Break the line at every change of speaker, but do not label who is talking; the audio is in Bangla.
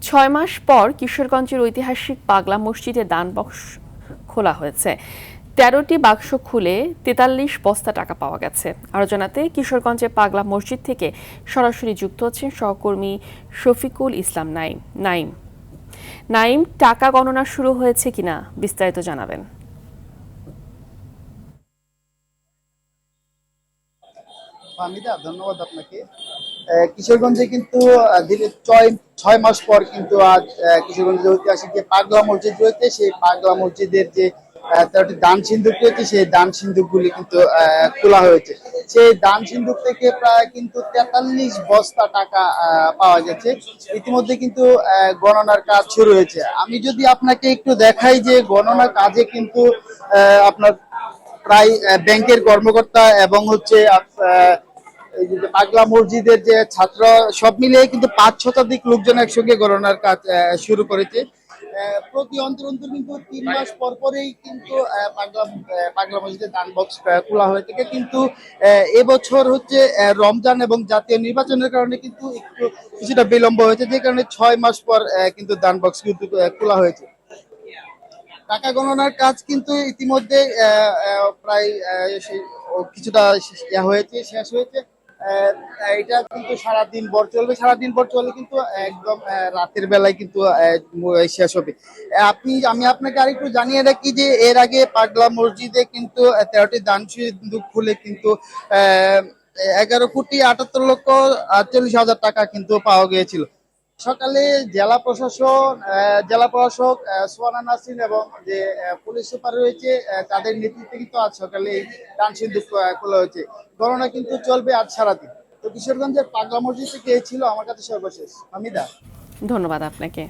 6 মাস পর কিশোরগঞ্জের ঐতিহাসিক পাগলা মসজিদে দান বক্স খোলা হয়েছে। 13টি বাক্স খুলে 43 বস্তা টাকা পাওয়া গেছে। আরও জানাতে কিশোরগঞ্জের পাগলা মসজিদ থেকে সরাসরি যুক্ত হচ্ছেন সহকর্মী শফিকুল ইসলাম নাইম। টাকা গণনা শুরু হয়েছে কিনা বিস্তারিত জানাবেন।
ফাহমিদা, ধন্যবাদ আপনাকে। কিশোরগঞ্জে কিন্তু দীর্ঘ 6 মাস পর কিন্তু আজ কিশোরগঞ্জের ঐতিহাসিক যে পাগলা মসজিদ রয়েছে, সেই পাগলা মসজিদের যে 13টি দান সিন্ধুক রয়েছে, সেই দান সিন্ধুকগুলি কিন্তু খোলা হয়েছে। সেই দান সিন্ধুক থেকে প্রায় কিন্তু 43 বস্তা টাকা পাওয়া গেছে। ইতিমধ্যে কিন্তু গণনার কাজ শুরু হয়েছে। আমি যদি আপনাকে একটু দেখাই যে গণনার কাজে কিন্তু আপনার প্রায় ব্যাংকের কর্মকর্তা এবং হচ্ছে এই যে পাগলা মসজিদের যে ছাত্র সব মিলিয়ে কিন্তু 5 শতাধিক লোকজন একসঙ্গে গণনার কাজ শুরু করেছে। প্রতি অন্তর অন্তর কিন্তু 3 মাস পর পরেই কিন্তু পাগলা মসজিদের দান বক্স খোলা হয়ে থাকে। কিন্তু এবছর হচ্ছে রমজান এবং জাতীয় নির্বাচনের কারণে কিন্তু একটু কিছুটা বিলম্ব হয়েছে, যে কারণে 6 মাস পর কিন্তু দান বক্স কিন্তু খোলা হয়েছে। টাকা গণনার কাজ কিন্তু ইতিমধ্যে প্রায় কিছুটা হয়েছে, শেষ হয়েছে। এটা কিন্তু সারাদিন ভর চলে কিন্তু একদম রাতের বেলায় কিন্তু শেষ হবে। আমি আপনাকে আরেকটু জানিয়ে রাখি যে এর আগে পাগলা মসজিদে কিন্তু 13টি দান সিন্ধুক খুলে কিন্তু 11,78,48,000 টাকা কিন্তু পাওয়া গিয়েছিল। সকালে জেলা প্রশাসক সোহানা নাসরিন এবং যে পুলিশ সুপার রয়েছে তাদের নেতৃত্বে কিন্তু আজ সকালে এই দান সিন্ধুক খোলা হয়েছে। গণনা কিন্তু চলবে আজ সারাদিন। তো কিশোরগঞ্জের পাগলা মসজিদ থেকে এই ছিল আমার কাছে সর্বশেষ। হামিদা,
ধন্যবাদ আপনাকে।